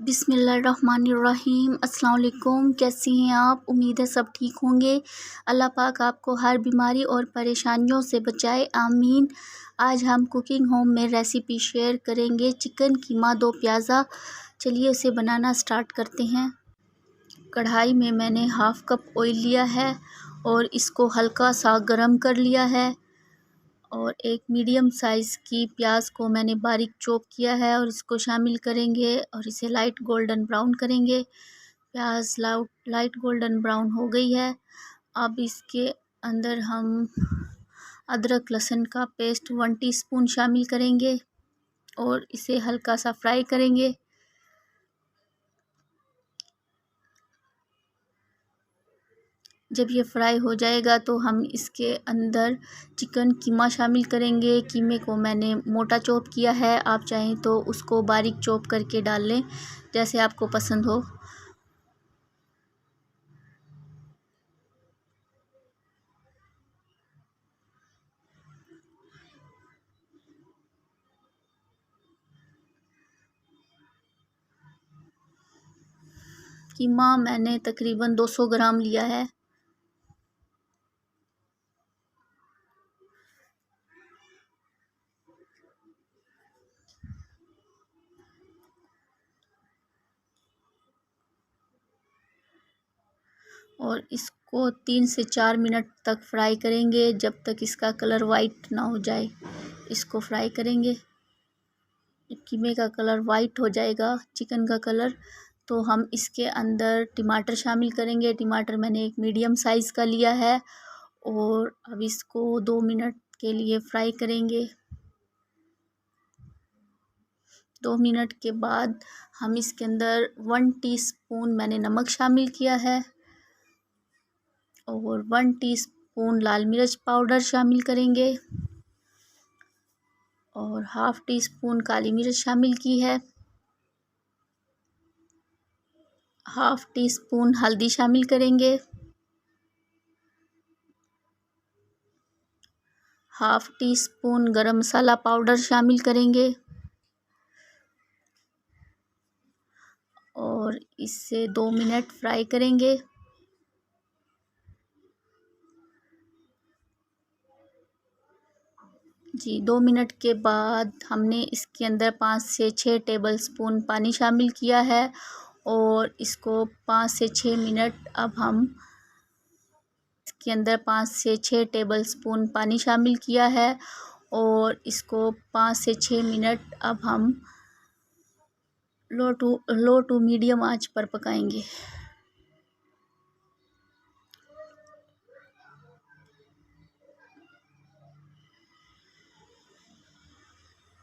बिस्मिल्लाहिर्रहमानिर्रहीम। अस्सलाम वालेकुम। कैसी हैं आप? उम्मीद है सब ठीक होंगे। अल्लाह पाक आपको हर बीमारी और परेशानियों से बचाए, आमीन। आज हम कुकिंग होम में रेसिपी शेयर करेंगे चिकन कीमा दो प्याज़ा। चलिए उसे बनाना स्टार्ट करते हैं। कढ़ाई में मैंने हाफ़ कप ऑयल लिया है और इसको हल्का सा गरम कर लिया है। और एक मीडियम साइज़ की प्याज को मैंने बारीक चॉप किया है और इसको शामिल करेंगे और इसे लाइट गोल्डन ब्राउन करेंगे। प्याज लाइट गोल्डन ब्राउन हो गई है। अब इसके अंदर हम अदरक लहसुन का पेस्ट 1 टीस्पून शामिल करेंगे और इसे हल्का सा फ्राई करेंगे। जब ये फ्राई हो जाएगा तो हम इसके अंदर चिकन कीमा शामिल करेंगे। कीमे को मैंने मोटा चॉप किया है, आप चाहें तो उसको बारीक चॉप करके डाल लें, जैसे आपको पसंद हो। कीमा मैंने तकरीबन 200 ग्राम लिया है। और इसको 3 से 4 मिनट तक फ्राई करेंगे, जब तक इसका कलर वाइट ना हो जाए। इसको फ्राई करेंगे। कीमे का कलर वाइट हो जाएगा, चिकन का कलर, तो हम इसके अंदर टमाटर शामिल करेंगे। टमाटर मैंने एक मीडियम साइज़ का लिया है और अब इसको 2 मिनट के लिए फ्राई करेंगे। 2 मिनट के बाद हम इसके अंदर 1 टीस्पून मैंने नमक शामिल किया है और 1 टीस्पून लाल मिर्च पाउडर शामिल करेंगे और हाफ़ टी स्पून काली मिर्च शामिल की है। हाफ़ टी स्पून हल्दी शामिल करेंगे। हाफ़ टी स्पून गरम मसाला पाउडर शामिल करेंगे और इसे 2 मिनट फ्राई करेंगे। जी 2 मिनट के बाद हमने इसके अंदर 5 से 6 टेबलस्पून पानी शामिल किया है और इसको 5 से 6 मिनट अब हम इसके अंदर 5 से 6 टेबलस्पून पानी शामिल किया है और इसको 5 से 6 मिनट अब हम लो टू मीडियम आंच पर पकाएंगे।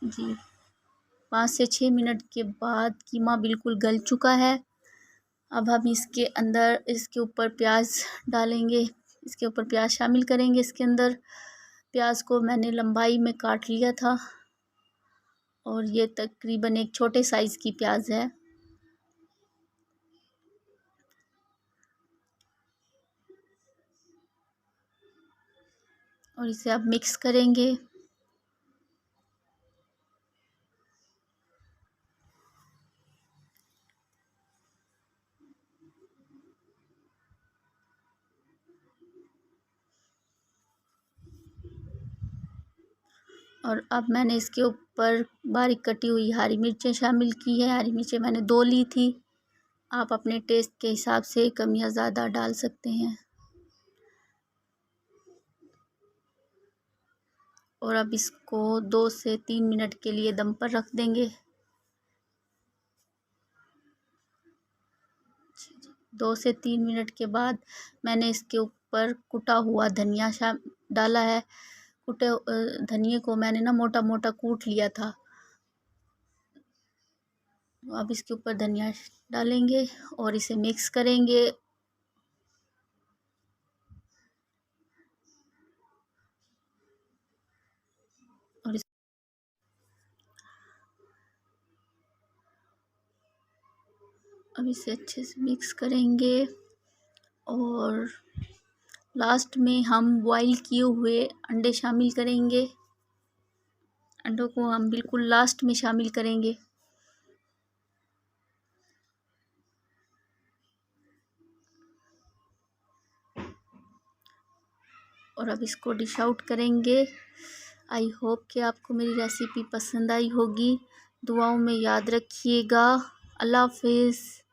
जी 5 से 6 मिनट के बाद कीमा बिल्कुल गल चुका है। अब हम इसके ऊपर प्याज डालेंगे, इसके ऊपर प्याज शामिल करेंगे। इसके अंदर प्याज को मैंने लंबाई में काट लिया था और ये तकरीबन एक छोटे साइज़ की प्याज है। और इसे अब मिक्स करेंगे। और अब मैंने इसके ऊपर बारीक कटी हुई हरी मिर्चें शामिल की है। हरी मिर्चें मैंने 2 ली थी, आप अपने टेस्ट के हिसाब से कम या ज़्यादा डाल सकते हैं। और अब इसको 2 से 3 मिनट के लिए दम पर रख देंगे। 2 से 3 मिनट के बाद मैंने इसके ऊपर कुटा हुआ धनिया डाला है। कुटे धनिए को मैंने ना मोटा मोटा कूट लिया था। अब इसके ऊपर धनिया डालेंगे और इसे मिक्स करेंगे। और अब इसे अच्छे से मिक्स करेंगे और लास्ट में हम बॉईल किए हुए अंडे शामिल करेंगे। अंडों को हम बिल्कुल लास्ट में शामिल करेंगे। और अब इसको डिश आउट करेंगे। आई होप कि आपको मेरी रेसिपी पसंद आई होगी। दुआओं में याद रखिएगा। अल्लाह हाफिज़।